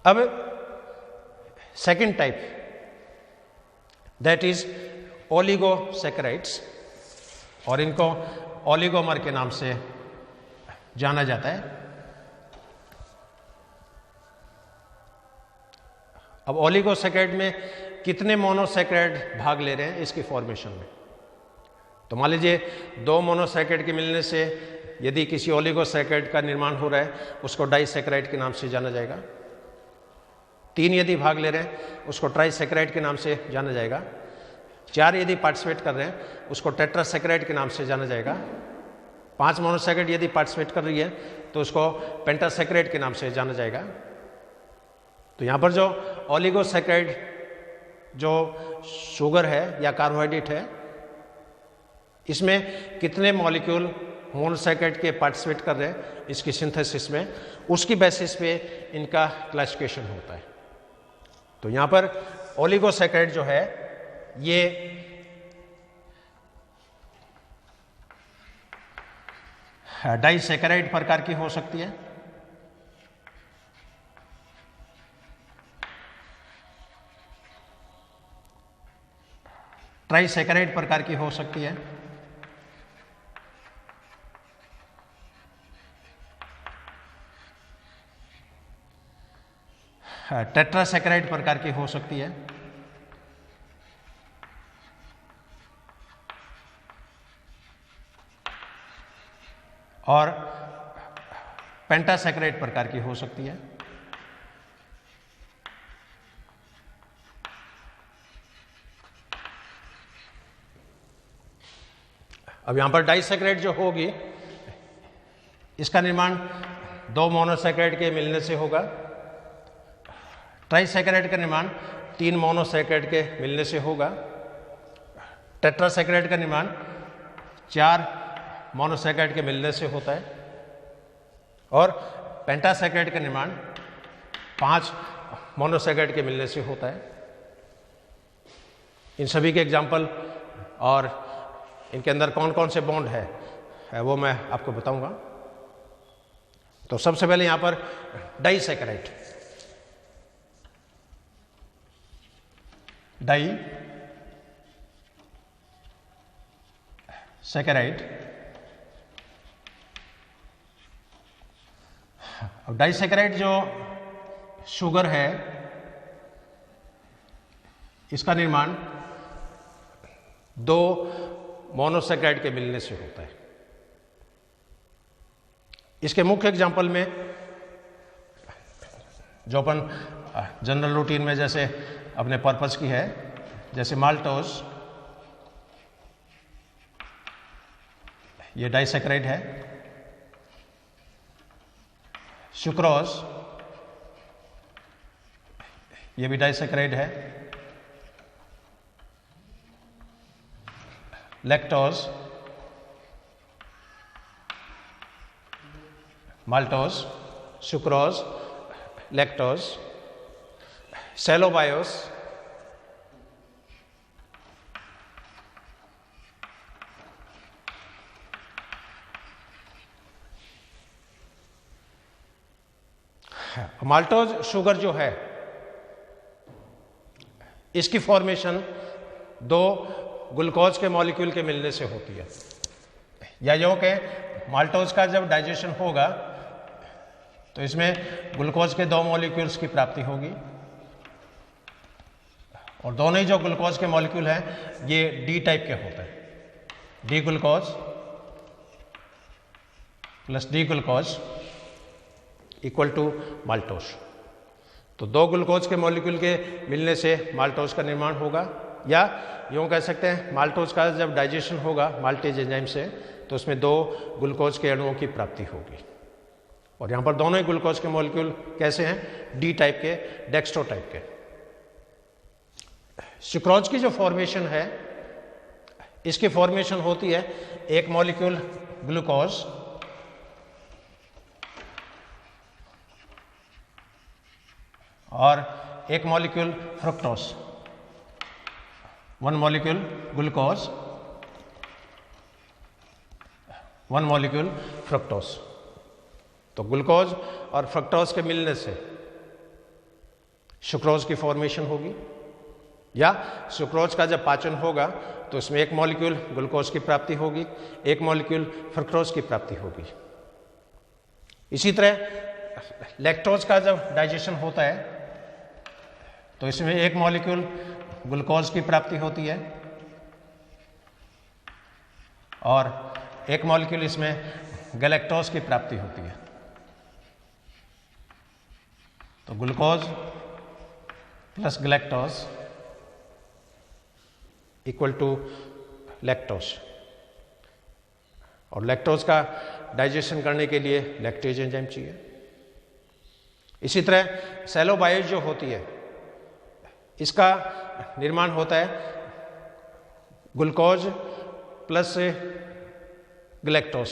अब second type, that is oligosaccharides, और इनको ओलिगोमर के नाम से जाना जाता है। अब ओलिगोसैकेराइड में कितने मोनोसैकेराइड भाग ले रहे हैं इसकी फॉर्मेशन में? तो मान लीजिए दो मोनोसैकेराइड के मिलने से यदि किसी ओलिगोसैकेराइड का निर्माण हो रहा है उसको डाइसैकेराइड के नाम से जाना जाएगा। तीन यदि भाग ले रहे हैं उसको ट्राइसैकेराइड के नाम से जाना जाएगा। चार यदि पार्टिसिपेट कर रहे हैं उसको टेट्रासैकेराइड के नाम से जाना जाएगा। पांच मोनोसैकेराइड यदि पार्टिसिपेट कर रही है तो उसको पेंटासैकेराइड के नाम से जाना जाएगा। तो यहाँ पर जो ओलिगोसैकेराइड जो शुगर है या कार्बोहाइड्रेट है, इसमें कितने मॉलिक्यूल मोनोसैकेराइड के पार्टिसिपेट कर रहे हैं इसकी सिंथेसिस में, उसकी बेसिस पे इनका क्लासिफिकेशन होता है। तो यहाँ पर ओलिगोसैकेराइड जो है ये डाइसैकेराइड प्रकार की हो सकती है, ट्राइसैकेराइड प्रकार की हो सकती है, टेट्रासैकेराइड प्रकार की हो सकती है, और पेंटासैकेराइड प्रकार की हो सकती है। अब यहां पर डाइसैकेराइड जो होगी इसका निर्माण दो मोनोसैकेराइड के मिलने से होगा। ट्राइसैकेराइड का निर्माण तीन मोनोसैकेराइड के मिलने से होगा। टेट्रासैकेराइड का निर्माण चार मोनोसैकेराइड के मिलने से होता है, और पेंटासैकेराइड का निर्माण पांच मोनोसैकेराइड के मिलने से होता है। इन सभी के एग्जाम्पल और इनके अंदर कौन कौन से बॉन्ड है वो मैं आपको बताऊंगा। तो सबसे पहले यहां पर डाइसैकेराइड, डाइसैकेराइड। अब डाइसैकेराइड जो शुगर है इसका निर्माण दो मोनोसैकेराइड के मिलने से होता है। इसके मुख्य एग्जाम्पल में जो अपन जनरल रूटीन में जैसे अपने पर्पस की है, जैसे माल्टोज, ये डाइसैकेराइड है। सुक्रोज, ये भी डाइसैकेराइड है। Lactose, maltose, sucrose, lactose. Cellobiose, maltose sugar जो है इसकी फॉर्मेशन दो ग्लूकोज के मॉलिक्यूल के मिलने से होती है। या यूं कि माल्टोज का जब डाइजेशन होगा तो इसमें ग्लूकोज के दो मॉलिक्यूल्स की प्राप्ति होगी, और दोनों ही जो ग्लूकोज के मॉलिक्यूल हैं ये डी टाइप के होते हैं। D glucose plus D glucose equal to maltose. तो दो ग्लूकोज के मॉलिक्यूल के मिलने से माल्टोज का निर्माण होगा, या यूँ कह सकते हैं माल्टोज का जब डाइजेशन होगा माल्टेज एंजाइम से तो उसमें दो ग्लूकोज के अणुओं की प्राप्ति होगी। और यहाँ पर दोनों ही ग्लूकोज के मॉलिक्यूल कैसे हैं? डी टाइप के, डेक्स्ट्रो टाइप के। सुक्रोज की जो फॉर्मेशन है इसकी फॉर्मेशन होती है एक मॉलिक्यूल ग्लूकोज और एक molecule fructose. One molecule glucose, one molecule fructose. तो ग्लूकोज और फ्रक्टोज के मिलने से सुक्रोज की फॉर्मेशन होगी, या सुक्रोज का जब पाचन होगा तो इसमें एक मॉलिक्यूल ग्लूकोज की प्राप्ति होगी, एक मॉलिक्यूल फ्रक्टोज की प्राप्ति होगी। इसी तरह लैक्टोज का जब डाइजेशन होता है तो इसमें एक मॉलिक्यूल ग्लूकोज की प्राप्ति होती है और एक मॉलिक्यूल इसमें गैलेक्टोज की प्राप्ति होती है। तो glucose plus galactose equal to lactose, और लैक्टोज का डाइजेशन करने के लिए लैक्टेज एंजाइम चाहिए। इसी तरह सेलोबायोज जो होती है इसका निर्माण होता है ग्लूकोज प्लस गैलेक्टोज।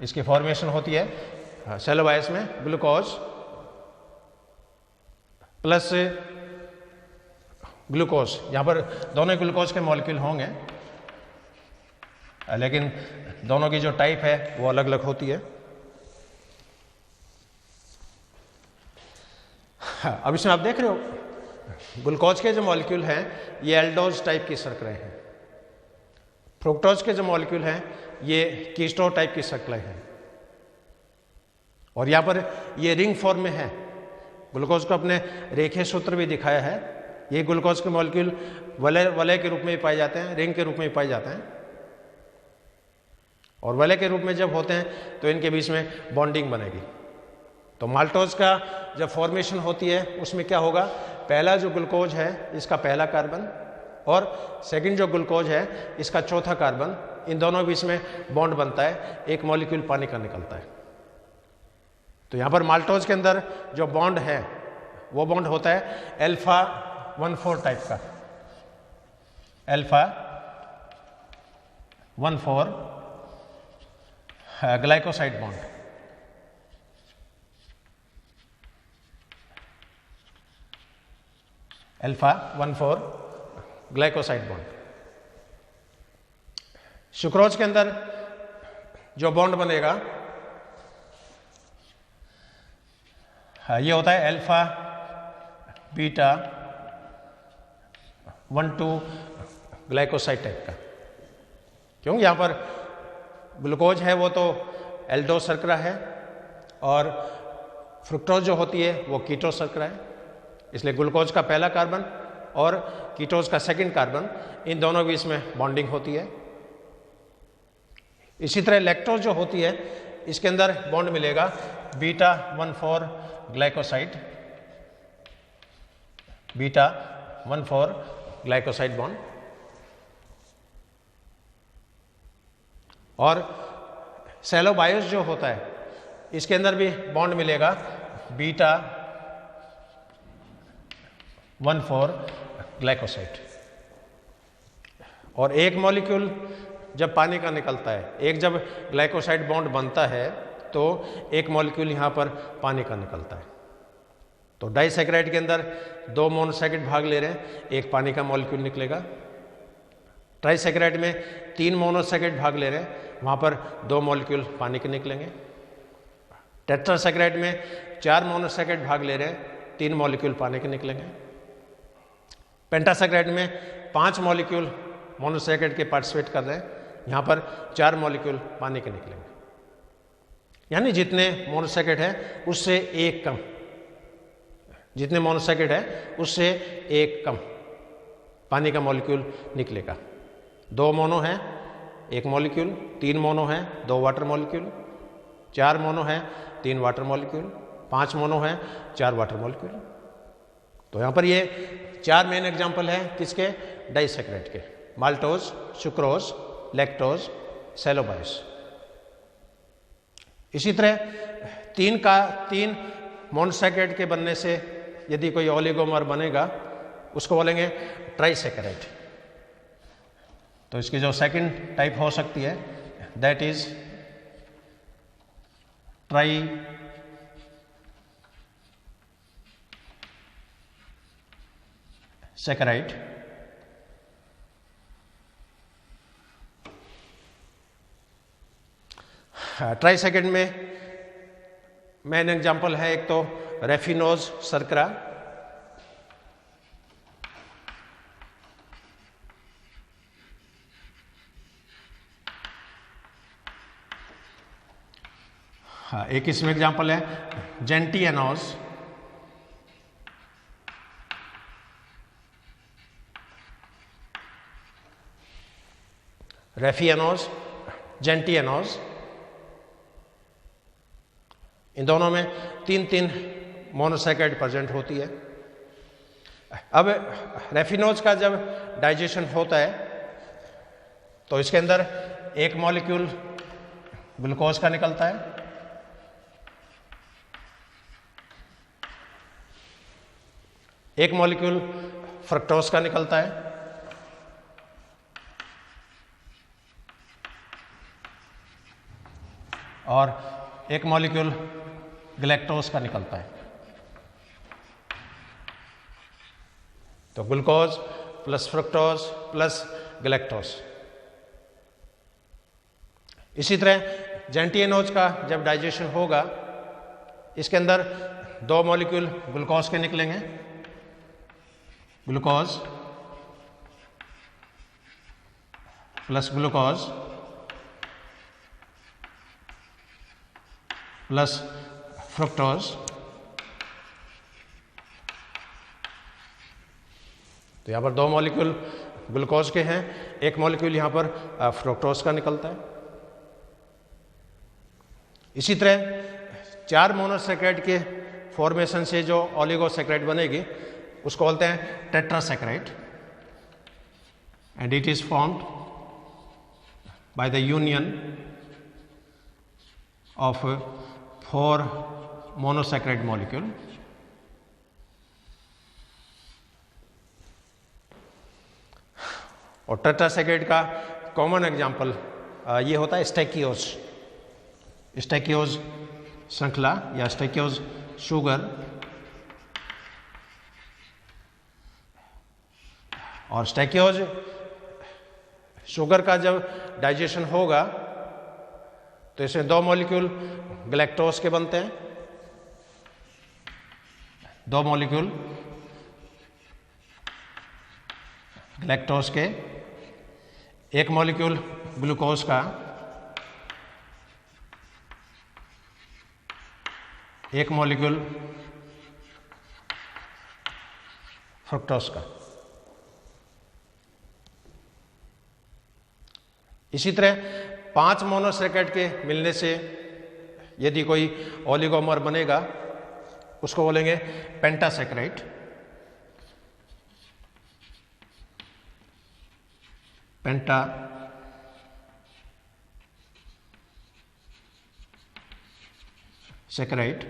इसकी फॉर्मेशन होती है सेलोबायस में ग्लूकोज प्लस ग्लूकोज, यहां पर दोनों ग्लूकोज के मॉलिक्यूल होंगे लेकिन दोनों की जो टाइप है वो अलग अलग होती है। अब इसमें आप देख रहे हो ग्लूकोज के जो मॉलिक्यूल हैं ये एल्डोज टाइप की शर्करें हैं, फ्रुक्टोज के जो मॉलिक्यूल हैं ये कीटो टाइप की शर्करें हैं, और यहां पर ये रिंग फॉर्म में है। ग्लूकोज को अपने रेखीय सूत्र भी दिखाया है। ये ग्लूकोज के मॉलिक्यूल वलय के रूप में भी पाए जाते हैं, रिंग के रूप में भी पाए जाते हैं, और वलय के रूप में जब होते हैं तो इनके बीच में बॉन्डिंग बनेगी। तो माल्टोज का जब फॉर्मेशन होती है उसमें क्या होगा, पहला जो ग्लूकोज है इसका पहला कार्बन और सेकंड जो ग्लूकोज है इसका चौथा कार्बन, इन दोनों के बीच में बॉन्ड बनता है, एक मॉलिक्यूल पानी का निकलता है। तो यहां पर माल्टोज के अंदर जो बॉन्ड है वो बॉन्ड होता है अल्फा 1,4 टाइप का, alpha 1,4 glycoside bond. Alpha 1,4 glycoside bond. Sucrose के अंदर जो बॉन्ड बनेगा ये होता है अल्फा बीटा 1,2 ग्लाइकोसाइड टाइप का, क्योंकि यहां पर ग्लूकोज है वो तो एल्डो शर्करा है और फ्रुक्टोज जो होती है वो कीटो शर्करा है, इसलिए ग्लूकोज का पहला कार्बन और कीटोज का सेकंड कार्बन, इन दोनों के बीच में बॉन्डिंग होती है। इसी तरह लैक्टोज जो होती है इसके अंदर बॉन्ड मिलेगा beta 1,4 glycoside, beta 1,4 glycoside bond, और सेलोबायोस जो होता है इसके अंदर भी बॉन्ड मिलेगा बीटा 1,4 ग्लाइकोसाइड। और एक मॉलिक्यूल जब पानी का निकलता है, एक जब ग्लाइकोसाइड बॉन्ड बनता है तो एक मॉलिक्यूल यहां पर पानी का निकलता है। तो डाइसैकेराइड के अंदर 2 मोनोसैकेराइड भाग ले रहे हैं, एक पानी का मॉलिक्यूल निकलेगा। ट्राइसैकेराइड में 3 मोनोसैकेराइड भाग ले रहे हैं, वहां पर 2 मॉलिक्यूल पानी के निकलेंगे। टेट्रासैकेराइड में 4 मोनोसैकेराइड भाग ले रहे हैं, 3 मॉलिक्यूल पानी के निकलेंगे। पेंटासैकेराइड में 5 मॉलिक्यूल मोनोसैकेराइड के पार्टिसिपेट कर रहे हैं, यहां पर 4 मॉलिक्यूल पानी के निकलेंगे। यानी जितने मोनोसैकेराइड है उससे एक कम, जितने मोनोसैकेराइड है उससे एक कम पानी का मॉलिक्यूल निकलेगा। 2 मोनो है 1 मॉलिक्यूल, 3 मोनो है 2 वाटर मॉलिक्यूल, 4 मोनो है 3 वाटर मॉलिक्यूल, 5 मोनो है 4 वाटर मॉलिक्यूल। तो यहां पर ये 4 मेन एग्जांपल है किसके, डाइसैकेराइड के, माल्टोज, सुक्रोज, लैक्टोज, सेलोबायोस। इसी तरह 3 मोनोसैकेराइड के बनने से यदि कोई ओलिगोमर बनेगा उसको बोलेंगे ट्राइसैकेराइड। तो इसकी जो सेकंड टाइप हो सकती है दैट इज ट्राइसैकेराइड। ट्राइसेकेंड में मेन एग्जाम्पल है एक तो रेफिनोज सर्करा, एक इसमें एग्जाम्पल है जेंटिएनोज, रेफिएनोज, जेंटिएनोज, इन दोनों में 3-3 मोनोसैकेराइड प्रेजेंट होती है। अब रेफिनोज का जब डाइजेशन होता है तो इसके अंदर एक मॉलिक्यूल ग्लूकोज का निकलता है, एक मॉलिक्यूल फ्रक्टोज का निकलता है, और एक मॉलिक्यूल गैलेक्टोज का निकलता है। तो glucose plus fructose plus galactose. इसी तरह जेंटिएनोज का जब डाइजेशन होगा, इसके अंदर 2 मॉलिक्यूल ग्लूकोज के निकलेंगे, glucose plus glucose plus fructose. तो यहां पर 2 मॉलिक्यूल ग्लूकोज के हैं, एक मॉलिक्यूल यहां पर फ्रुक्टोज का निकलता है। इसी तरह 4 मोनोसैकेराइड के फॉर्मेशन से जो ओलिगोसैकेराइड बनेगी उसको बोलते हैं tetrasaccharide, and it is formed by the union of 4 monosaccharide molecule. और टेट्रासैकेराइड का कॉमन एग्जाम्पल ये होता है स्टैकियोज, स्टैकियोज श्रृंखला या स्टैकियोज शुगर। और स्टैकियोज शुगर का जब डाइजेशन होगा तो इसमें 2 मॉलिक्यूल गैलेक्टोज के बनते हैं, 2 मॉलिक्यूल गैलेक्टोज के, एक मॉलिक्यूल ग्लूकोज का, एक मॉलिक्यूल फ्रुक्टोज का। इसी तरह 5 मोनोसैकेराइड के मिलने से यदि कोई ओलिगोमर बनेगा उसको बोलेंगे पेंटासैकेराइड। पेंटा सैकेराइड।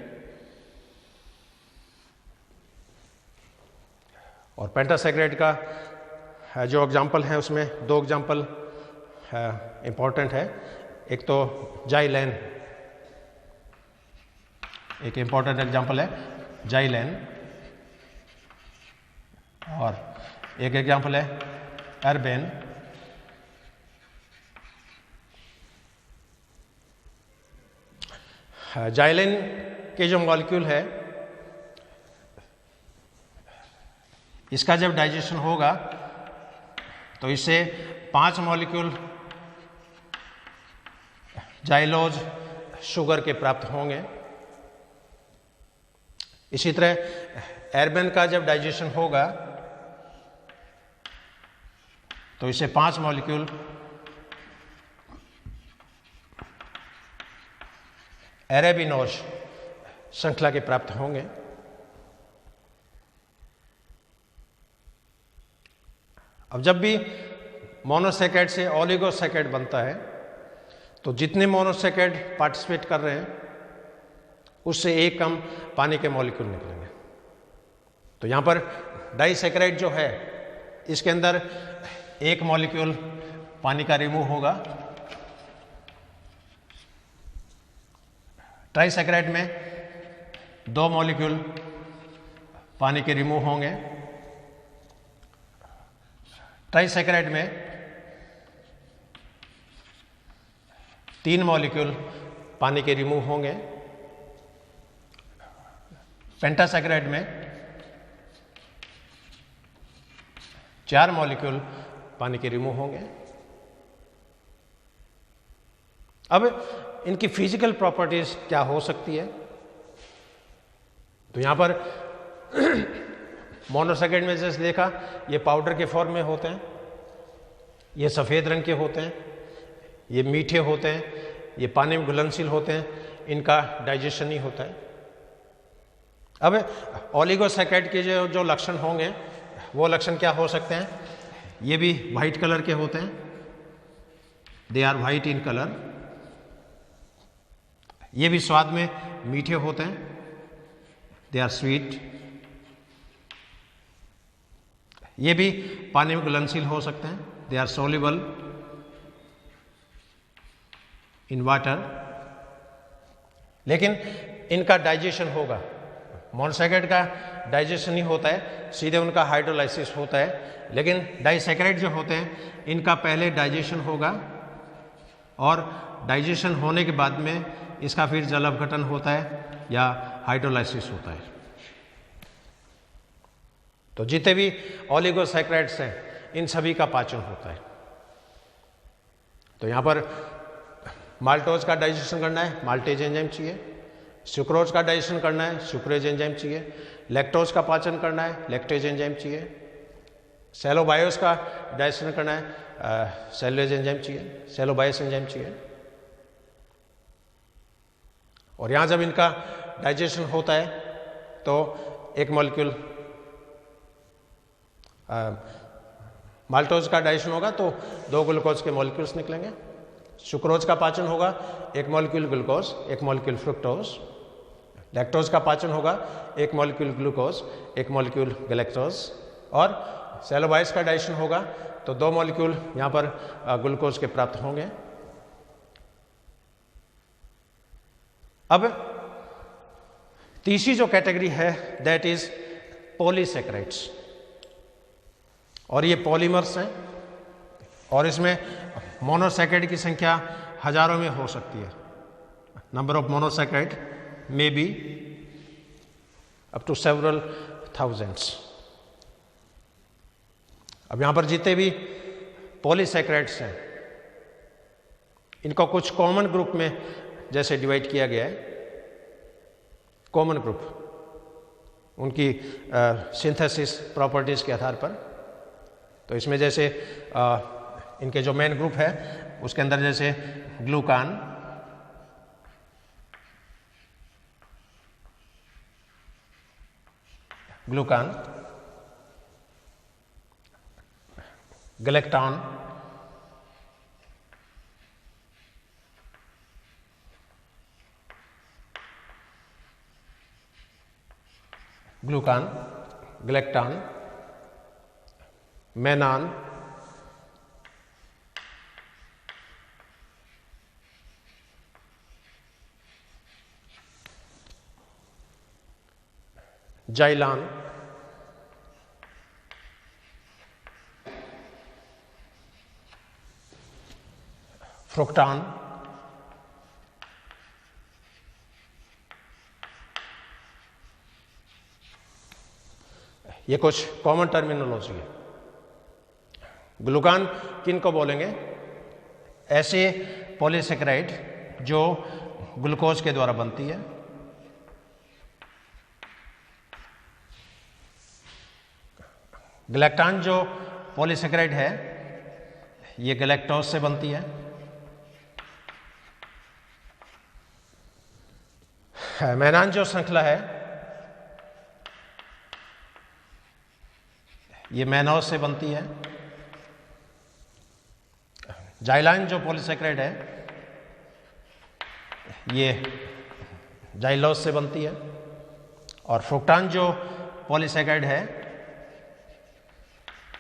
और पेंटासैकेराइड का जो एग्जाम्पल है उसमें 2 एग्जाम्पल इंपॉर्टेंट है, एक तो जाइलेन, एक इंपॉर्टेंट एग्जाम्पल है जाइलेन, और एक एग्जाम्पल है एर्बेन। जाइलेन के जो मॉलिक्यूल है इसका जब डाइजेशन होगा तो इससे 5 मॉलिक्यूल जाइलोज शुगर के प्राप्त होंगे। इसी तरह एर्बेन का जब डाइजेशन होगा तो इससे 5 मॉलिक्यूल एरेबिनोज श्रृंखला के प्राप्त होंगे। अब जब भी मोनोसैकेराइड से ओलिगोसैकेराइड बनता है तो जितने मोनोसैकेराइड पार्टिसिपेट कर रहे हैं उससे एक कम पानी के मॉलिक्यूल निकलेंगे। तो यहां पर डाइसैकेराइड जो है इसके अंदर एक मॉलिक्यूल पानी का रिमूव होगा, ट्राइसैकेराइड में 2 मॉलिक्यूल पानी के रिमूव होंगे, ट्राइसैकेराइड में 3 मॉलिक्यूल पानी के रिमूव होंगे। पेंटासैकेराइड में 4 मॉलिक्यूल पानी के रिमूव होंगे। अब इनकी फिजिकल प्रॉपर्टीज क्या हो सकती है? तो यहां पर मोनोसैकेराइड में जैसे देखा, ये पाउडर के फॉर्म में होते हैं, ये सफ़ेद रंग के होते हैं, ये मीठे होते हैं, ये पानी में घुलनशील होते हैं, इनका डाइजेशन नहीं होता है। अब ओलिगोसैकेराइड के जो लक्षण होंगे वो लक्षण क्या हो सकते हैं? ये भी वाइट कलर के होते हैं, they are white in colour. ये भी स्वाद में मीठे होते हैं, दे आर स्वीट। ये भी पानी में घुलनशील हो सकते हैं, they are soluble in water. लेकिन इनका डाइजेशन होगा। मोनोसैकेराइड का डाइजेशन नहीं होता है, सीधे उनका हाइड्रोलाइसिस होता है। लेकिन डाइसैकेराइड जो होते हैं इनका पहले डाइजेशन होगा और डाइजेशन होने के बाद में इसका फिर जल अपघटन होता है या हाइड्रोलाइसिस होता है। तो जितने भी ओलिगोसैकेराइड्स हैं इन सभी का पाचन होता है। तो यहाँ पर माल्टोज का डाइजेशन करना है, माल्टेज एंजाइम चाहिए। सुक्रोज का डाइजेशन करना है, सुक्रेज एंजाइम चाहिए। लैक्टोज का पाचन करना है, लैक्टेज एंजाइम चाहिए। सेलोबायोस का डाइजेशन करना है, सेलुलोज एंजाइम चाहिए, सेलोबायस एंजाइम चाहिए। और यहाँ जब इनका डाइजेशन होता है तो एक मॉलिक्यूल माल्टोज का डाइजेशन होगा तो 2 ग्लूकोज के मॉलिक्यूल्स निकलेंगे। सुक्रोज का पाचन होगा, 1 molecule glucose, 1 molecule fructose. Lactose का पाचन होगा, 1 मॉलिक्यूल ग्लूकोज, 1 मॉलिक्यूल गैलेक्टोज। और सेलोबायस का डाइजेशन होगा तो 2 मॉलिक्यूल यहाँ पर ग्लूकोज के प्राप्त होंगे। अब तीसरी जो कैटेगरी है दैट इज पॉलीसैकेराइड्स, और ये पॉलीमर्स हैं और इसमें मोनोसैकेराइड की संख्या हजारों में हो सकती है। Number of monosaccharide may be up to several thousands. अब यहां पर जितने भी पॉलीसैकेराइड्स हैं इनको कुछ कॉमन ग्रुप में जैसे डिवाइड किया गया है। कॉमन ग्रुप उनकी सिंथेसिस प्रॉपर्टीज के आधार पर। तो इसमें जैसे इनके जो मेन ग्रुप है उसके अंदर जैसे ग्लूकान, गलेक्टॉन, ग्लूकान, गलेक्टॉन, मेनान, जाइलान, फ्रुक्टान, ये कुछ कॉमन टर्मिनोलॉजी है। ग्लूकान किन को बोलेंगे? ऐसे पॉलीसैकेराइड जो ग्लूकोज के द्वारा बनती है। गलेक्टान जो पॉलीसैकेराइड है ये गैलेक्टोज से बनती है। मेनान जो श्रृंखला है ये मेनोज से बनती है। जाइलान जो पॉलीसैकेराइड है ये जाइलोज से बनती है। और फ्रुक्टान जो पॉलीसैकेराइड है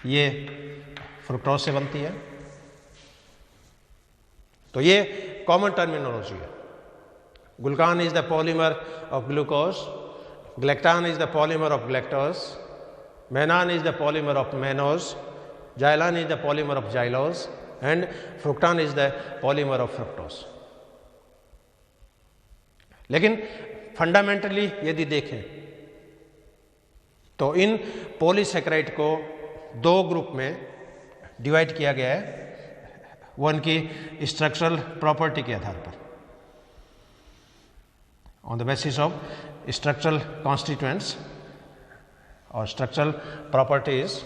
ये फ्रुक्टोज से बनती है। तो ये कॉमन टर्मिनोलॉजी है। Glucan is the polymer of glucose, galactan is the polymer of galactose, mannan is the polymer of mannose, xylan is the polymer of xylose, and fructan is the polymer of fructose. लेकिन fundamentally यदि देखें तो इन polysaccharide को दो group में divide किया गया है, वो उनकी स्ट्रक्चरल प्रॉपर्टी के आधार पर, on the basis of structural constituents और structural properties.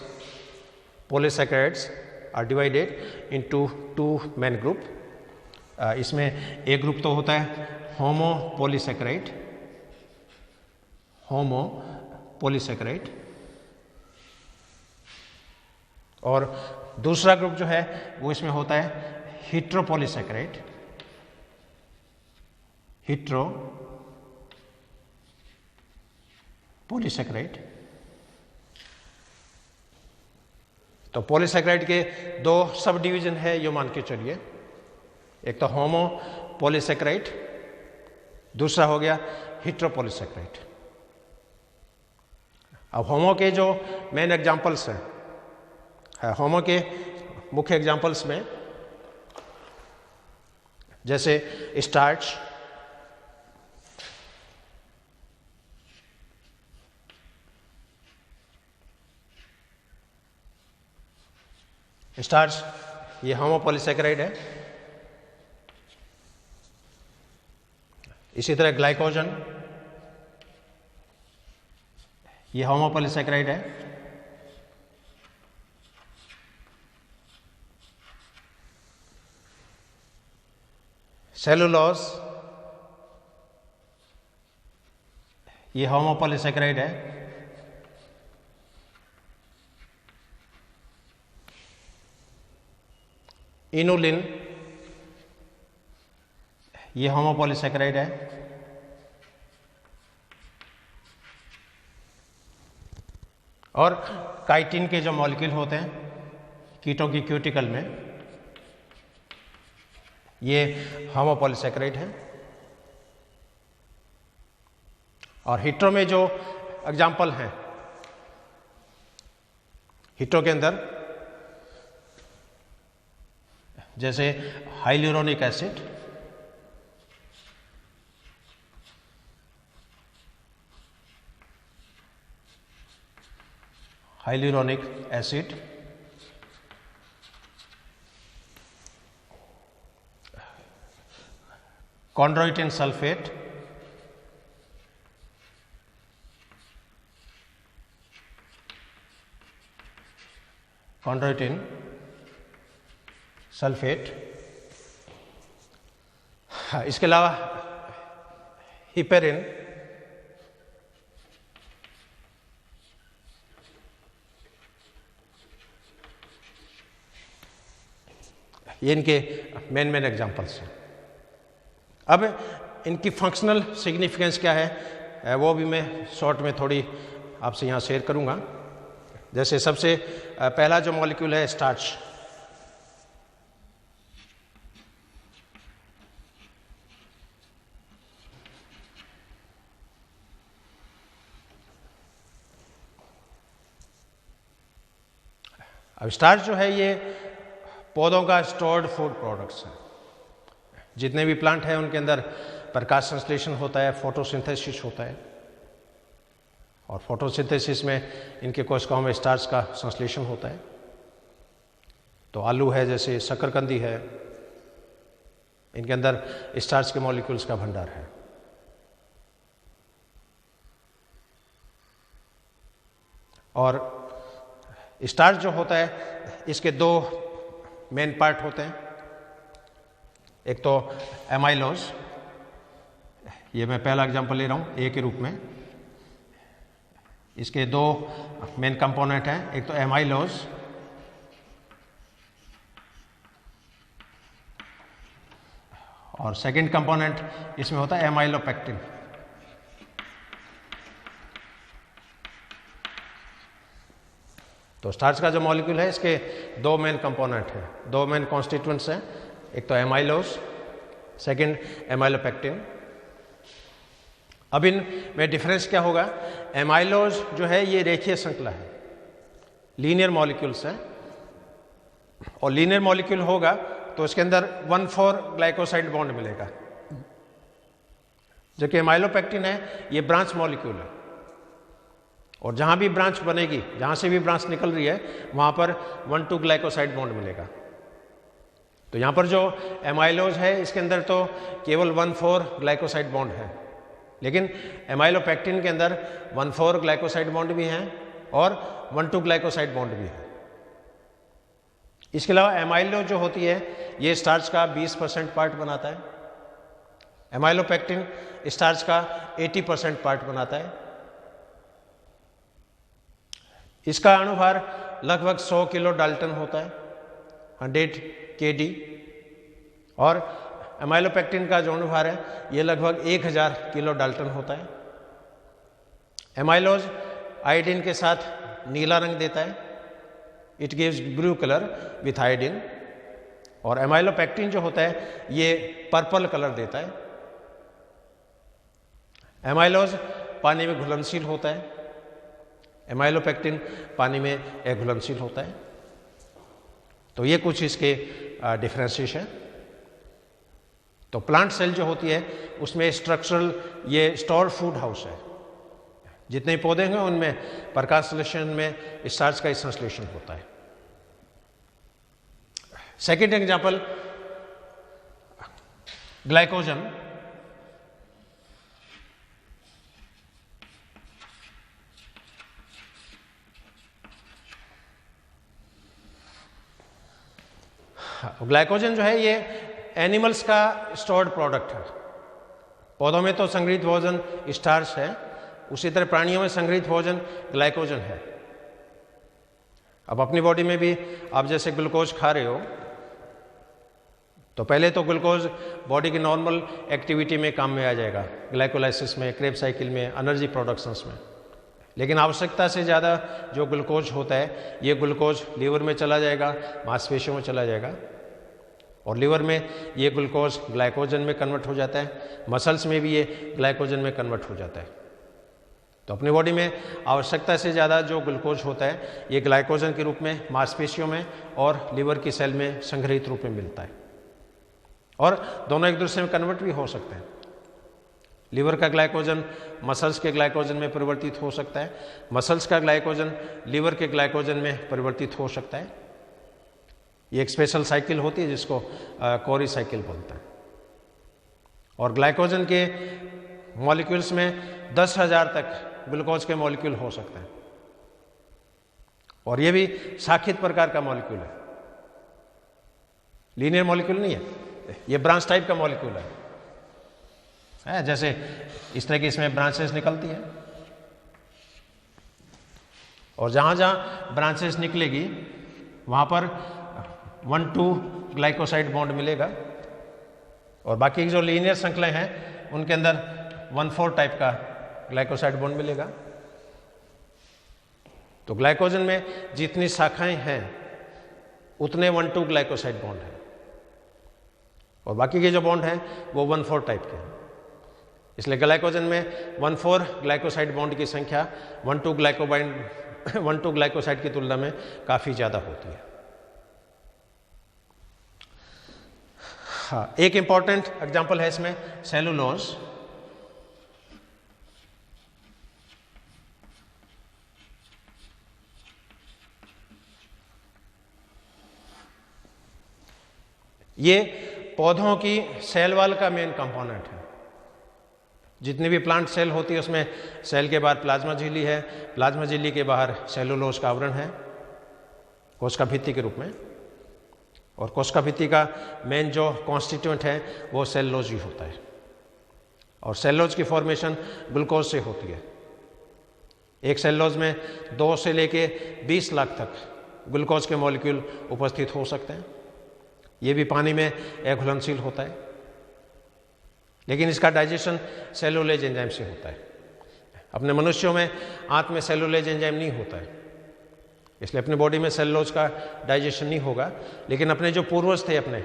Polysaccharides are divided into two main group. इसमें एक ग्रुप तो होता है होमोपॉलीसेकेराइड, होमोपॉलीसेकेराइड, और दूसरा ग्रुप जो है वो इसमें होता है हेट्रोपॉलीसेकेराइड, हेट्रोपॉलीसेकेराइड. तो पॉलीसेकेराइड के दो सब डिवीजन है, ये मान के चलिए. एक तो होमोपॉलीसेकेराइड, दूसरा हो गया हेट्रोपॉलीसेकेराइड. अब होमो के जो मेन एग्जांपल्स हैं, होमो के मुख्य एग्जांपल्स में जैसे स्टार्च, ये होमोपॉलीसेकेराइड है. इसी तरह ग्लाइकोजन, ये होमोपॉलीसेकेराइड है. सेलुलोज, ये होमोपॉलीसेकेराइड है. इनुलिन, ये होमोपॉलीसेकेराइड है. और काइटिन के जो मॉलिक्यूल होते हैं कीटों की क्यूटिकल में, ये होमोपॉलीसेकेराइड है. और हिट्रो में जो एग्जाम्पल हैं, हिट्रो के अंदर जैसे hyaluronic acid, hyaluronic acid, chondroitin sulphate, chondroitin sulphate. इसके अलावा हिपेरिन, ये इनके मेन एग्जांपल्स हैं. अब इनकी फंक्शनल सिग्निफिकेंस क्या है वो भी मैं शॉर्ट में थोड़ी आपसे यहाँ शेयर करूँगा. जैसे सबसे पहला जो मॉलिक्यूल है स्टार्च, अब स्टार्च जो है ये पौधों का स्टोर्ड फूड प्रोडक्ट्स है. जितने भी प्लांट हैं उनके अंदर प्रकाश संश्लेषण होता है, फोटोसिंथेसिस होता है, और फोटोसिंथेसिस में इनके कोशिकाओं में स्टार्च का संश्लेषण होता है. तो आलू है, जैसे शकरकंदी है, इनके अंदर स्टार्च के मॉलिक्यूल्स का भंडार है. और स्टार्च जो होता है इसके दो मेन पार्ट होते हैं. एक तो एमाइलोज, ये मैं पहला एग्जांपल ले रहा हूँ ए के रूप में. इसके दो मेन कंपोनेंट हैं, एक तो एमाइलोज और सेकंड कंपोनेंट इसमें होता है एमाइलोपेक्टिन. तो स्टार्च का जो मॉलिक्यूल है इसके दो मेन कंपोनेंट हैं, दो मेन कॉन्स्टिट्यूएंट्स हैं. एक तो एमाइलोज, सेकंड एमाइलोपेक्टिन. अब इन में डिफरेंस क्या होगा? एमाइलोज जो है ये रेखीय श्रृंखला है, लीनियर मॉलिक्यूल्स है, और लीनियर मॉलिक्यूल होगा तो इसके अंदर 1,4 ग्लाइकोसाइड बॉन्ड मिलेगा. जो कि एमाइलोपेक्टिन है ये ब्रांच मॉलिक्यूल है, और जहाँ भी ब्रांच बनेगी, जहाँ से भी ब्रांच निकल रही है वहाँ पर 1,2 ग्लाइकोसाइड बॉन्ड मिलेगा। तो यहाँ पर जो एमाइलोज है इसके अंदर तो केवल 1,4 ग्लाइकोसाइड बॉन्ड है, लेकिन एमाइलोपेक्टिन के अंदर 1,4 ग्लाइकोसाइड बॉन्ड भी हैं और 1,2 ग्लाइकोसाइड बॉन्ड भी है। इसके अलावा एमाइलो जो होती है ये स्टार्च का 20% पार्ट बनाता है। एमाइलोपेक्टिन स्टार्च का 80% पार्ट बनाता है। इसका अणुभार लगभग 100 किलो डाल्टन होता है, 100 kd, और एमाइलोपेक्टिन का जो अणुभार है ये लगभग 1000 किलो डाल्टन होता है। एमाइलोज आयोडीन के साथ नीला रंग देता है, it gives blue colour with iodine, और एमाइलोपेक्टिन जो होता है ये पर्पल कलर देता है। एमाइलोज पानी में घुलनशील होता है, एमाइलोपेक्टिन पानी में अघुलनशील होता है। तो ये कुछ इसके डिफरेंशिएशन। तो प्लांट सेल जो होती है उसमें स्ट्रक्चरल ये स्टोर फूड हाउस है। जितने पौधे हैं उनमें प्रकाश संश्लेषण में स्टार्च का संश्लेषण होता है। Second example, glycogen. ग्लाइकोजन जो है ये एनिमल्स का स्टोर्ड प्रोडक्ट है। पौधों में तो संग्रहित भोजन स्टार्च है, उसी तरह प्राणियों में संग्रहित भोजन ग्लाइकोजन है। अब अपनी बॉडी में भी आप जैसे ग्लूकोज खा रहे हो तो पहले तो ग्लूकोज बॉडी की नॉर्मल एक्टिविटी में काम में आ जाएगा, ग्लाइकोलाइसिस में, क्रेब साइकिल में, एनर्जी प्रोडक्शंस में। लेकिन आवश्यकता से ज़्यादा जो ग्लूकोज होता है ये ग्लूकोज लीवर में चला जाएगा, मांसपेशियों में चला जाएगा, और लीवर में ये ग्लूकोज ग्लाइकोजन में कन्वर्ट हो जाता है, मसल्स में भी ये ग्लाइकोजन में कन्वर्ट हो जाता है। तो अपनी बॉडी में आवश्यकता से ज़्यादा जो ग्लूकोज होता है ये ग्लाइकोजन के रूप में मांसपेशियों में और लीवर की सेल में संग्रहित रूप में मिलता है, और दोनों एक दूसरे में कन्वर्ट भी हो सकते हैं। लीवर का ग्लाइकोजन मसल्स के ग्लाइकोजन में परिवर्तित हो सकता है, मसल्स का ग्लाइकोजन लीवर के ग्लाइकोजन में परिवर्तित हो सकता है। ये एक स्पेशल साइकिल होती है जिसको कोरी साइकिल बोलते हैं। और ग्लाइकोजन के मॉलिक्यूल्स में 10,000 तक ग्लूकोज के मॉलिक्यूल हो सकते हैं, और ये भी शाखित प्रकार का मॉलिक्यूल है, लीनियर मॉलिक्यूल नहीं है, ये ब्रांच टाइप का मॉलिक्यूल है। जैसे इस तरह की इसमें ब्रांचेस निकलती है, और जहां जहां ब्रांचेस निकलेगी वहां पर 1,2 ग्लाइकोसाइड बॉन्ड मिलेगा, और बाकी जो लीनियर श्रृंखलाएं हैं उनके अंदर 1,4 टाइप का ग्लाइकोसाइड बॉन्ड मिलेगा। तो ग्लाइकोजन में जितनी शाखाएं हैं उतने 1,2 ग्लाइकोसाइड बॉन्ड हैं, और बाकी के जो बॉन्ड हैं वो 1,4 टाइप के हैं। इसलिए ग्लाइकोजन में 1,4 ग्लाइकोसाइड बॉन्ड की संख्या 1,2 ग्लाइकोसाइड की तुलना में काफ़ी ज़्यादा होती है। हाँ, एक इंपॉर्टेंट एग्जाम्पल है इसमें सेलुलोज। ये पौधों की सेल वॉल का मेन कंपोनेंट है। जितनी भी प्लांट सेल होती है उसमें सेल के बाहर प्लाज्मा झिल्ली है, प्लाज्मा झिल्ली के बाहर सेलुलोज का आवरण है कोशिका भित्ति के रूप में, और कोशिका भित्ति का मेन जो कॉन्स्टिट्यूएंट है वो सेलुलोज ही होता है, और सेलुलोज की फॉर्मेशन ग्लूकोज से होती है। एक सेलुलोज में 2 से लेके 20 लाख तक ग्लूकोज के मॉलिक्यूल उपस्थित हो सकते हैं। ये भी पानी में अघुलनशील होता है, लेकिन इसका डाइजेशन सेलुलोज एंजाइम से होता है। अपने मनुष्यों में आंत में सेलुलोज एंजाइम नहीं होता है, इसलिए अपनी बॉडी में सेलुलोज का डाइजेशन नहीं होगा। लेकिन अपने जो पूर्वज थे, अपने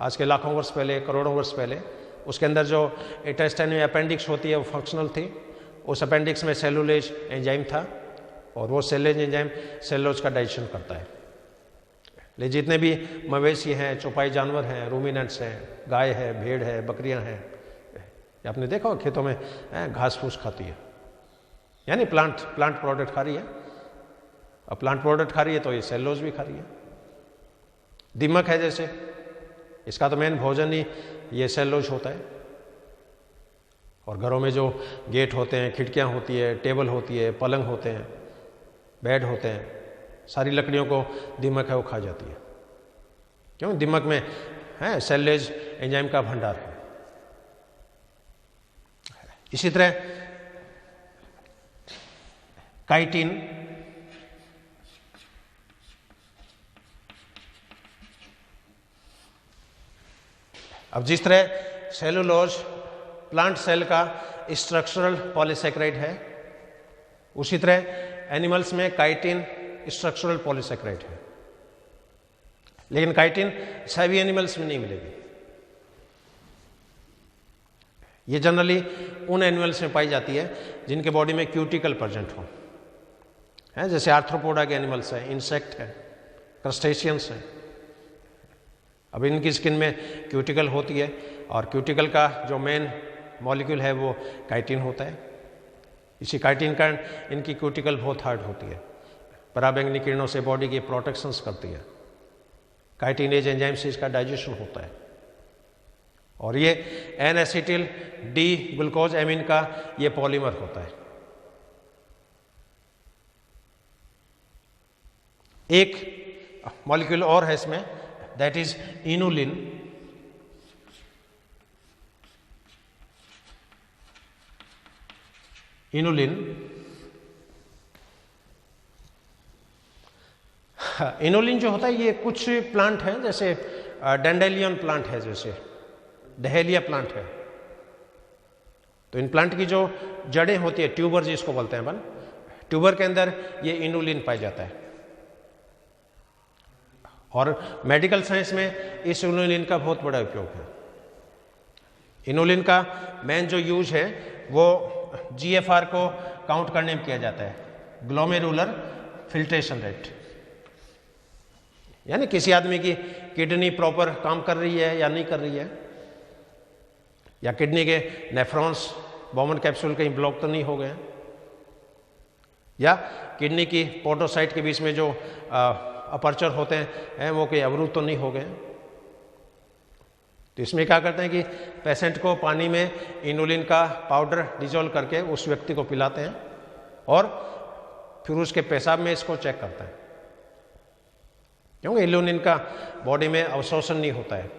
आज के लाखों वर्ष पहले, करोड़ों वर्ष पहले, उसके अंदर जो इंटेस्टाइन में अपेंडिक्स होती है वो फंक्शनल थी। उस अपेंडिक्स में सेलुलोज एंजाइम था, और वो सेलुलोज एंजाइम सेलुलोज का डाइजेशन करता है। लेकिन जितने भी मवेशी हैं, चौपाई जानवर हैं, रूमिनेंट्स हैं, गाय है, भेड़ है, बकरियां हैं, ये आपने देखा हो खेतों में घास फूस खाती है, यानी प्लांट प्रोडक्ट खा रही है। अब प्लांट प्रोडक्ट खा रही है तो ये सेलुलोज भी खा रही है। दीमक है जैसे, इसका तो मेन भोजन ही ये सेलुलोज होता है। और घरों में जो गेट होते हैं, खिड़कियां होती है, टेबल होती है, पलंग होते हैं, बेड होते हैं, सारी लकड़ियों को दीमक है वो खा जाती है। क्यों? दीमक में है सेलुलोज एंजाइम का भंडार है। इसी तरह काइटिन, अब जिस तरह सेलुलोज प्लांट सेल का स्ट्रक्चरल पॉलीसेकेराइड है, उसी तरह एनिमल्स में काइटिन स्ट्रक्चरल पॉलीसेकेराइड है। लेकिन काइटिन सभी एनिमल्स में नहीं मिलेगी। ये जनरली उन एनिमल्स में पाई जाती है जिनके बॉडी में क्यूटिकल प्रेजेंट हो, है जैसे आर्थ्रोपोडा के एनिमल्स हैं, इंसेक्ट है, क्रस्टेशियंस हैं। अब इनकी स्किन में क्यूटिकल होती है और क्यूटिकल का जो मेन मॉलिक्यूल है वो काइटिन होता है। इसी काइटिन का इनकी क्यूटिकल बहुत हार्ड होती है, पराबैंगनी किरणों से बॉडी की प्रोटेक्शंस करती है। काइटिनेज एंजाइम से इसका डाइजेशन होता है और ये N acetyl D glucose amine का ये पॉलीमर होता है। एक मॉलिक्यूल और है इसमें, दैट इज इनुलिन। इनुलिन जो होता है ये कुछ प्लांट है, जैसे डेंडेलियन प्लांट है, जैसे डहेलिया प्लांट है, तो इन प्लांट की जो जड़ें होती है, ट्यूबर जिसको बोलते हैं अपन, ट्यूबर के अंदर ये इनुलिन पाया जाता है। और मेडिकल साइंस में इस इनुलिन का बहुत बड़ा उपयोग है। इनुलिन का मेन जो यूज है वो GFR को काउंट करने में किया जाता है, ग्लोमेरुलर फिल्ट्रेशन रेट, यानी किसी आदमी की किडनी प्रॉपर काम कर रही है या नहीं कर रही है, या किडनी के नेफ्रॉन्स बॉमन कैप्सूल कहीं ब्लॉक तो नहीं हो गए, या किडनी की पोडोसाइट के बीच में जो अपर्चर होते हैं वो कहीं अवरुद्ध तो नहीं हो गए। तो इसमें क्या करते हैं कि पेशेंट को पानी में इनुलिन का पाउडर डिजोल्व करके उस व्यक्ति को पिलाते हैं और फिर उसके पेशाब में इसको चेक करते हैं, क्योंकि इनुलिन का बॉडी में अवशोषण नहीं होता है,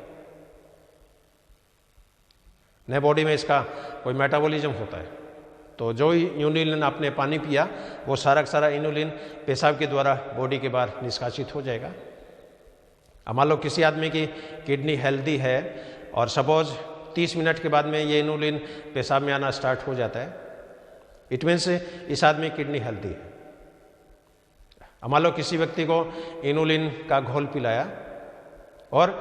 नए बॉडी में इसका कोई मेटाबॉलिज्म होता है। तो जो इनुलिन आपने पानी पिया वो सारा का सारा इनुलिन पेशाब के द्वारा बॉडी के बाहर निष्कासित हो जाएगा। अब मान लो किसी आदमी की किडनी हेल्दी है और सपोज 30 मिनट के बाद में ये इनुलिन पेशाब में आना स्टार्ट हो जाता है, इट मीन्स इस आदमी की किडनी हेल्दी है। अब मान लो किसी व्यक्ति को इनुलिन का घोल पिलाया और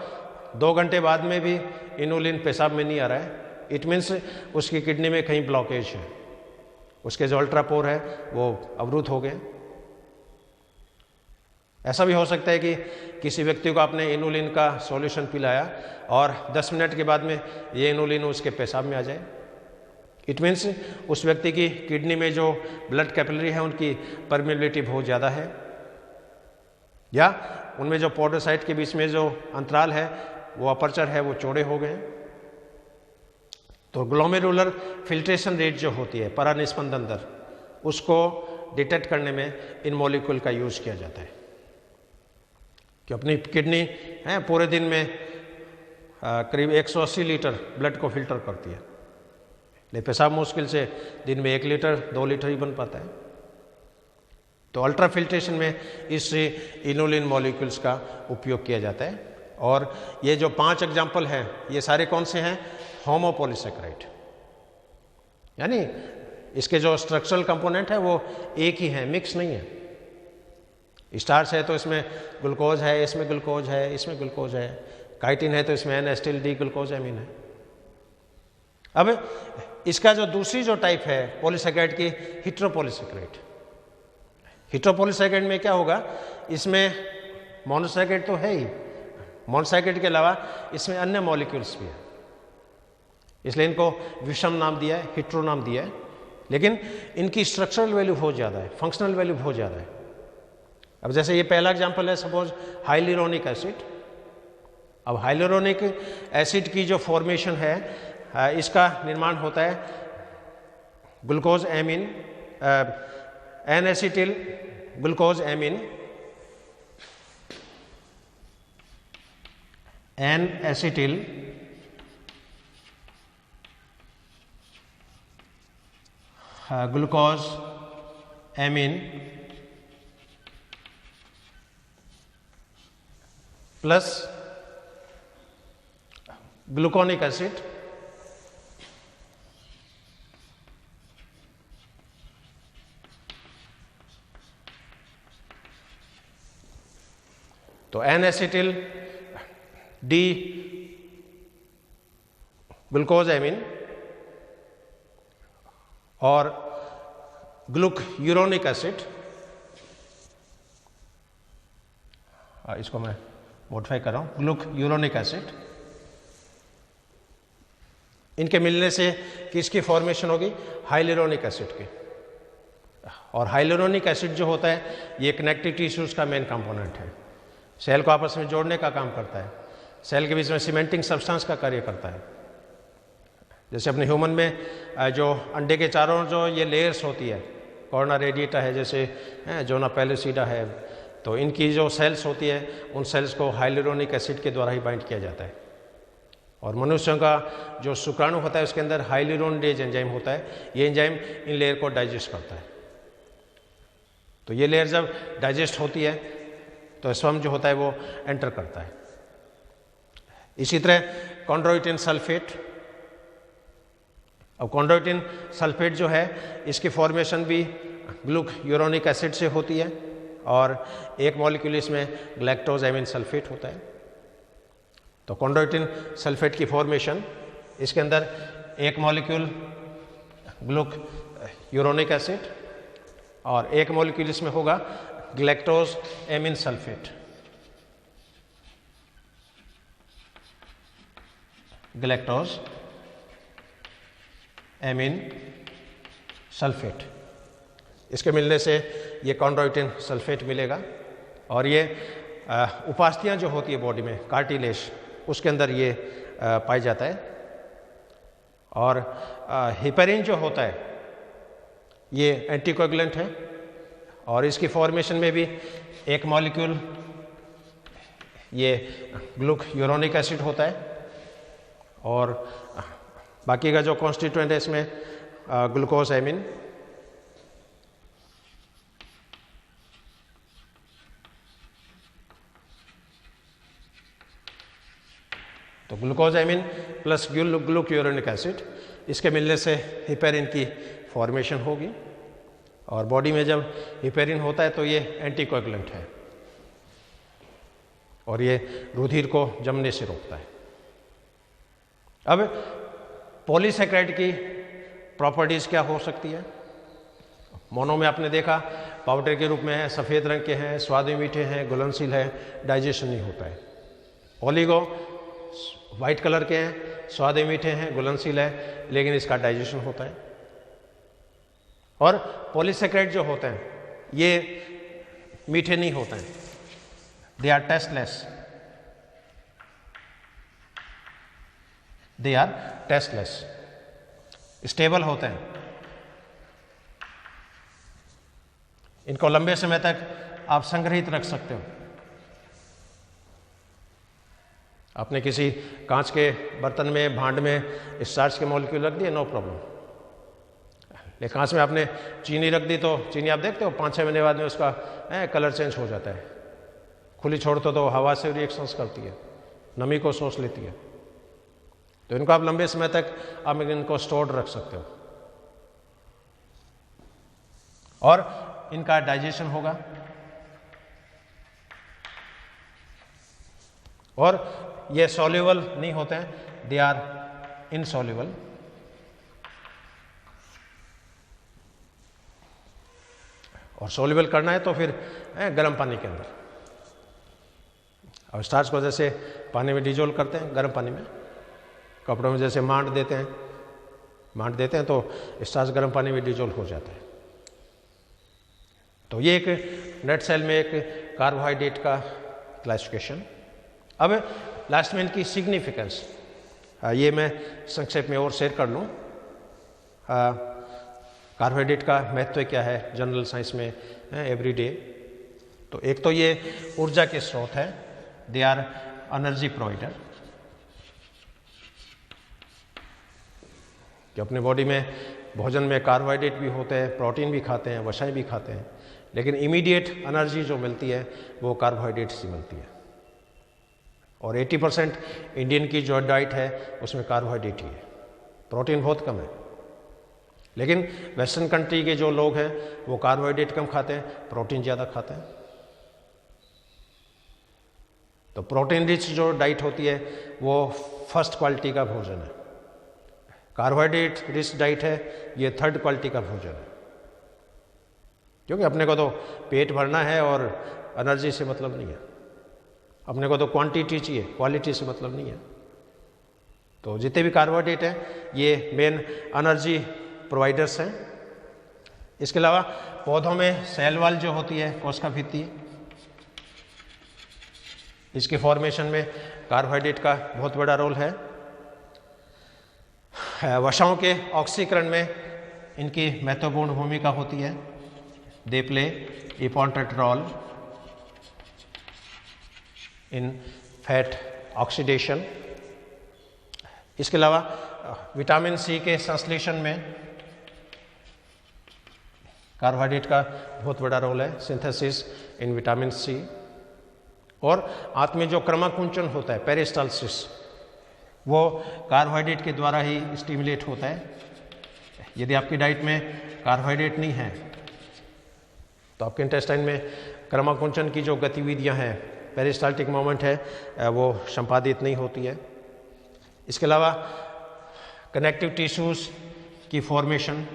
2 घंटे बाद में भी इनुलिन पेशाब में नहीं आ रहा है, इट मीन्स उसकी किडनी में कहीं ब्लॉकेज है, उसके जो अल्ट्रापोर है वो अवरुद्ध हो गए। ऐसा भी हो सकता है कि किसी व्यक्ति को आपने इनुलिन का सॉल्यूशन पिलाया और 10 मिनट के बाद में ये इनुलिन उसके पेशाब में आ जाए, इट मीन्स उस व्यक्ति की किडनी में जो ब्लड कैपिलरी है उनकी परमिबिलिटी बहुत ज़्यादा है, या उनमें जो पोडोसाइट के बीच में जो अंतराल है वो अपर्चर है वो चौड़े हो गए। तो ग्लोमेरुलर फिल्ट्रेशन रेट जो होती है, परानिस्पंदन दर, उसको डिटेक्ट करने में इन मॉलिक्यूल का यूज किया जाता है। कि अपनी किडनी है पूरे दिन में करीब 180 लीटर ब्लड को फिल्टर करती है, लेकिन पेशाब मुश्किल से दिन में 1 लीटर 2 लीटर ही बन पाता है। तो अल्ट्रा फिल्ट्रेशन में इस इनुलिन मॉलिक्यूल्स का उपयोग किया जाता है। और ये जो 5 एग्जाम्पल हैं ये सारे कौन से हैं? होमोपॉलीसेकेराइड, यानी इसके जो स्ट्रक्चरल कंपोनेंट है वो एक ही है, मिक्स नहीं है। स्टार्च है तो इसमें ग्लूकोज है, इसमें ग्लूकोज है, इसमें ग्लूकोज है, काइटिन है तो इसमें N acetyl D glucose amine है। अब इसका जो दूसरी जो टाइप है पॉलीसेकेराइड की, हेटेरोपॉलीसेकेराइड। हेटेरोपॉलीसेकेराइड में क्या होगा, इसमें मोनोसेकेराइड तो है ही, मोनोसेकेराइड के अलावा इसमें अन्य मॉलिक्यूल्स भी है। इसलिए इनको विषम नाम दिया है, हिट्रो नाम दिया है, लेकिन इनकी स्ट्रक्चरल वैल्यू बहुत ज़्यादा है, फंक्शनल वैल्यू बहुत ज़्यादा है। अब जैसे ये पहला एग्जांपल है, सपोज हाइलुरोनिक एसिड। अब हाइलुरोनिक एसिड की जो फॉर्मेशन है, इसका निर्माण होता है glucose amine, N acetyl glucose amine, N acetyl glucose amine plus gluconic acid, तो N acetyl D glucose amine और ग्लूक्यूरोनिक एसिड, इसको मैं मॉडिफाई कर रहा हूं, ग्लूक्यूरोनिक एसिड, इनके मिलने से किसकी फॉर्मेशन होगी? हाइलुरोनिक एसिड की। और हाइलुरोनिक एसिड जो होता है ये कनेक्टिव टिश्यूज का मेन कंपोनेंट है, सेल को आपस में जोड़ने का काम करता है, सेल के बीच में सीमेंटिंग सब्सटेंस का कार्य करता है। जैसे अपने ह्यूमन में जो अंडे के चारों जो ये लेयर्स होती है, कॉर्ना रेडिएटा है, जैसे जोना पैलिसीडा है, तो इनकी जो सेल्स होती है उन सेल्स को हाइलुरोनिक एसिड के द्वारा ही बाइंड किया जाता है। और मनुष्यों का जो शुक्राणु होता है उसके अंदर हाइलुरोनिडेज एंजाइम होता है, ये एंजाइम इन लेयर को डाइजेस्ट करता है। तो ये लेयर जब डाइजेस्ट होती है तो स्पर्म जो होता है वो एंटर करता है। इसी तरह कॉन्ड्रोइटिन सल्फेट, अब कॉन्ड्रोइटिन सल्फेट जो है इसकी फॉर्मेशन भी ग्लूक्यूरोनिक एसिड से होती है और एक मॉलिक्यूल इसमें ग्लैक्टोज एमीन सल्फेट होता है। तो कॉन्ड्रोइटिन सल्फेट की फॉर्मेशन, इसके अंदर एक मॉलिक्यूल ग्लूक्यूरोनिक एसिड और एक मॉलिक्यूल इसमें होगा galactose amine sulphate, galactose amine sulphate, इसके मिलने से ये कॉन्ड्रोइटिन सल्फेट मिलेगा। और ये उपास्थियाँ जो होती है बॉडी में, कार्टिलेज, उसके अंदर ये पाई जाता है। और हिपेरिन जो होता है ये एंटीकोगुलेंट है और इसकी फॉर्मेशन में भी एक मॉलिक्यूल ये ग्लूक्यूरोनिक एसिड होता है और बाकी का जो कॉन्स्टिट्यूएंट है इसमें ग्लूकोज एमीन। तो ग्लूकोज एमीन प्लस ग्लूक्यूरोनिक एसिड, इसके मिलने से हिपेरिन की फॉर्मेशन होगी। और बॉडी में जब हिपेरिन होता है तो ये एंटीकोगुलेंट है और ये रुधिर को जमने से रोकता है। अब पॉलीसैकेराइड की प्रॉपर्टीज क्या हो सकती है? मोनो में आपने देखा पाउडर के रूप में है, सफ़ेद रंग के हैं, स्वाद में मीठे हैं, घुलनशील है, डाइजेशन नहीं होता है। ओलिगो वाइट कलर के हैं, स्वाद में मीठे हैं, घुलनशील है, लेकिन इसका डाइजेशन होता है। और पॉलीसैकेराइड जो होते हैं ये मीठे नहीं होते हैं, they are tasteless, they are tasteless, stable होते हैं। इनको लंबे समय तक आप संग्रहित रख सकते हो। आपने किसी कांच के बर्तन में, भांड में स्टार्च के मॉलिक्यूल रख दिए, नो प्रॉब्लम। लेकिन कांच में आपने चीनी रख दी तो चीनी आप देखते हो 5-6 महीने बाद में उसका कलर चेंज हो जाता है। खुली छोड़ तो हवा से रिएक्शंस करती है, नमी को सोच लेती है। तो इनको आप लंबे समय तक आप इनको स्टोर्ड रख सकते हो और इनका डाइजेशन होगा। और ये सॉल्युबल नहीं होते हैं, दे आर इनसॉल्युबल। और सॉल्युबल करना है तो फिर गर्म पानी के अंदर। अब स्टार्च को जैसे पानी में डिजोल्व करते हैं गर्म पानी में, कपड़ों में जैसे मांड देते हैं तो स्टार्च गर्म पानी में डिजोल्व हो जाता है। तो ये एक नट सेल में एक कार्बोहाइड्रेट का क्लासिफिकेशन। अब लास्ट में इनकी सिग्निफिकेंस, ये मैं संक्षेप में और शेयर कर लूँ। कार्बोहाइड्रेट का महत्व क्या है जनरल साइंस में एवरीडे। तो एक तो ये ऊर्जा के स्रोत है, दे आर एनर्जी प्रोवाइडर, कि अपने बॉडी में भोजन में कार्बोहाइड्रेट भी होते हैं, प्रोटीन भी खाते हैं, वसाएं भी खाते हैं, लेकिन इमीडिएट एनर्जी जो मिलती है वो कार्बोहाइड्रेट से मिलती है। और 80% इंडियन की जो डाइट है उसमें कार्बोहाइड्रेट ही है, प्रोटीन बहुत कम है। लेकिन वेस्टर्न कंट्री के जो लोग हैं वो कार्बोहाइड्रेट कम खाते हैं, प्रोटीन ज़्यादा खाते हैं। तो प्रोटीन रिच जो डाइट होती है वो फर्स्ट क्वालिटी का भोजन है, कार्बोहाइड्रेट रिच डाइट है ये थर्ड क्वालिटी का भोजन है। क्योंकि अपने को तो पेट भरना है और एनर्जी से मतलब नहीं है, अपने को तो क्वांटिटी चाहिए, क्वालिटी से मतलब नहीं है। तो जितने भी कार्बोहाइड्रेट हैं ये मेन एनर्जी प्रोवाइडर्स हैं। इसके अलावा पौधों में सेल वॉल जो होती है कोशिका भित्ति, इसके फॉर्मेशन में कार्बोहाइड्रेट का बहुत बड़ा रोल है। वसाओं के ऑक्सीकरण में इनकी महत्वपूर्ण भूमिका होती है, they play important role in fat oxidation. इसके अलावा विटामिन सी के संश्लेषण में कार्बोहाइड्रेट का बहुत बड़ा रोल है, सिंथेसिस इन विटामिन सी। और आंत में जो क्रमाकुंचन होता है पेरिस्टालसिस, वो कार्बोहाइड्रेट के द्वारा ही स्टिमुलेट होता है। यदि आपकी डाइट में कार्बोहाइड्रेट नहीं है तो आपके इंटेस्टाइन में क्रमाकुंचन की जो गतिविधियां हैं, पेरिस्टाल्टिक मूवमेंट है, वो संपादित नहीं होती है। इसके अलावा कनेक्टिव टिश्यूज की फॉर्मेशन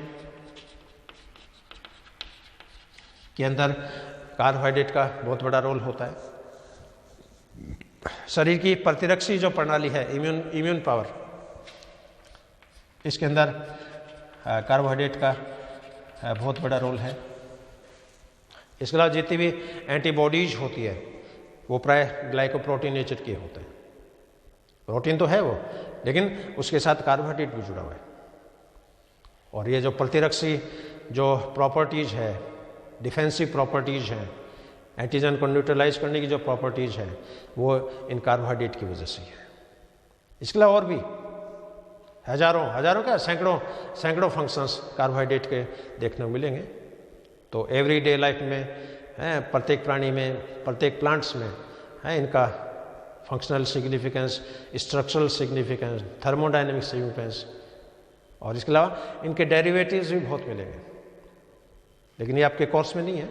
के अंदर कार्बोहाइड्रेट का बहुत बड़ा रोल होता है। शरीर की प्रतिरक्षी जो प्रणाली है, इम्यून पावर, इसके अंदर कार्बोहाइड्रेट का बहुत बड़ा रोल है। इसके अलावा जितनी भी एंटीबॉडीज होती है वो प्राय ग्लाइकोप्रोटीनेटेड के होते हैं। प्रोटीन तो है वो, लेकिन उसके साथ कार्बोहाइड्रेट भी जुड़ा हुआ है। और ये जो प्रतिरक्षी जो प्रॉपर्टीज है, डिफेंसिव प्रॉपर्टीज हैं, एंटीजन को न्यूट्रलाइज करने की जो प्रॉपर्टीज है वो इन कार्बोहाइड्रेट की वजह से है। इसके अलावा और भी हजारों क्या सैकड़ों फंक्शंस कार्बोहाइड्रेट के देखने को मिलेंगे। तो एवरीडे लाइफ में है, प्रत्येक प्राणी में, प्रत्येक प्लांट्स में है इनका functional significance, structural significance, thermodynamic significance. और इसके अलावा इनके डेरिवेटिव्स भी बहुत मिलेंगे, लेकिन ये आपके कोर्स में नहीं है।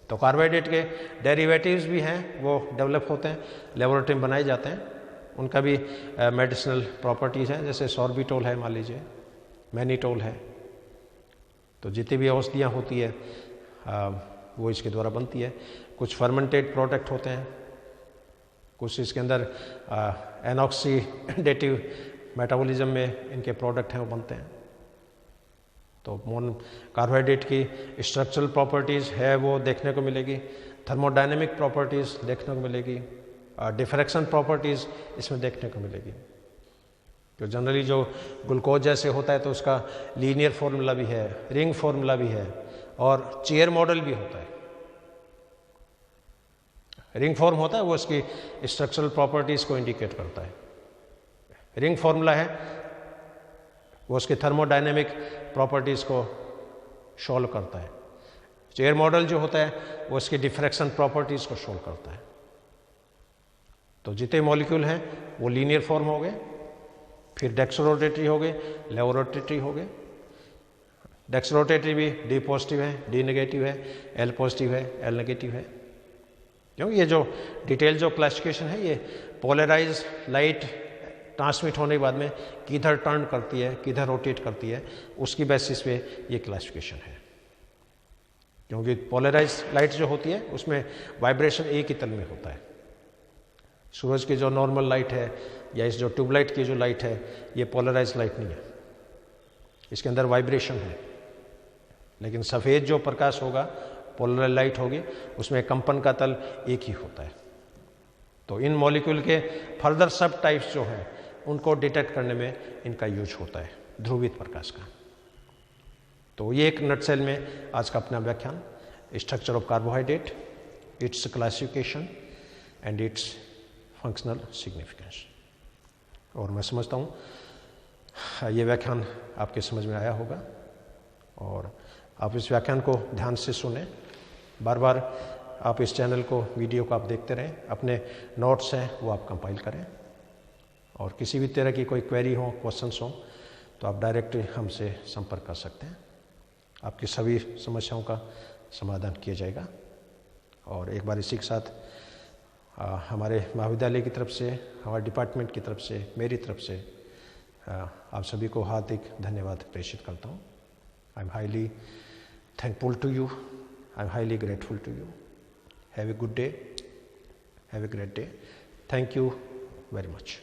तो कार्बोहाइड्रेट के डेरिवेटिव्स भी हैं, वो डेवलप होते हैं, लेबोरेटरी में बनाए जाते हैं। उनका भी मेडिसिनल प्रॉपर्टीज़ हैं, जैसे सॉर्बिटोल है, मान लीजिए मैनीटोल है। तो जितनी भी औषधियाँ होती है वो इसके द्वारा बनती है। कुछ फर्मेंटेड प्रोडक्ट होते हैं, कुछ इसके अंदर एनऑक्सीडेटिव मेटाबॉलिज्म में इनके प्रोडक्ट हैं वो बनते हैं। तो कार्बोहाइड्रेट की स्ट्रक्चरल प्रॉपर्टीज़ है वो देखने को मिलेगी, थर्मोडायनेमिक प्रॉपर्टीज़ देखने को मिलेगी, डिफ्रैक्शन प्रॉपर्टीज़ इसमें देखने को मिलेगी। तो जनरली जो ग्लूकोज जैसे होता है तो उसका लीनियर फॉर्मूला भी है, रिंग फॉर्मूला भी है और चेयर मॉडल भी होता है। रिंग फॉर्म होता है वो उसकी स्ट्रक्चरल प्रॉपर्टीज़ को इंडिकेट करता है। रिंग फॉर्मूला है वो उसके थर्मोडायनेमिक प्रॉपर्टीज़ को शोल्व करता है। चेयर मॉडल जो होता है वो उसकी डिफ्रैक्शन प्रॉपर्टीज़ को शोल्व करता है। तो जितने मॉलिक्यूल हैं वो लीनियर फॉर्म हो गए, फिर डेक्सरोटेटरी हो गए, लेवोरोटेटरी हो गए। डेक्सरोटेटरी भी डी पॉजिटिव है, डी नेगेटिव है, एल पॉजिटिव है, एल नेगेटिव है। क्योंकि ये जो डिटेल जो क्लासिफिकेशन है ये पोलराइज लाइट ट्रांसमिट होने के बाद में किधर टर्न करती है, किधर रोटेट करती है, उसकी बेसिस पे ये क्लासिफिकेशन है। क्योंकि पोलराइज लाइट जो होती है उसमें वाइब्रेशन एक ही तल में होता है, सूरज की जो नॉर्मल लाइट है या इस जो ट्यूबलाइट की जो लाइट है, ये पोलराइज लाइट नहीं है, इसके अंदर वाइब्रेशन है। लेकिन सफ़ेद जो प्रकाश होगा, पोलराइज लाइट होगी, उसमें कंपन का तल एक ही होता है। तो इन मॉलिक्यूल के फर्दर सब टाइप्स जो हैं उनको डिटेक्ट करने में इनका यूज होता है, ध्रुवित प्रकाश का। तो ये एक नटसेल में आज का अपना व्याख्यान, structure of carbohydrate, it's classification and it's functional significance. और मैं समझता हूँ ये व्याख्यान आपके समझ में आया होगा और आप इस व्याख्यान को ध्यान से सुने। बार बार आप इस चैनल को, वीडियो को आप देखते रहें, अपने नोट्स हैं वो आप कंपाइल करें और किसी भी तरह की कोई क्वेरी हो, क्वेश्चंस हो तो आप डायरेक्ट हमसे संपर्क कर सकते हैं। आपकी सभी समस्याओं का समाधान किया जाएगा। और एक बार इसी के साथ हमारे महाविद्यालय की तरफ से, हमारे डिपार्टमेंट की तरफ से, मेरी तरफ से आप सभी को हार्दिक धन्यवाद प्रेषित करता हूँ। I am highly thankful to you, I am highly grateful to you. Have a good day, have a great day. Thank you very much.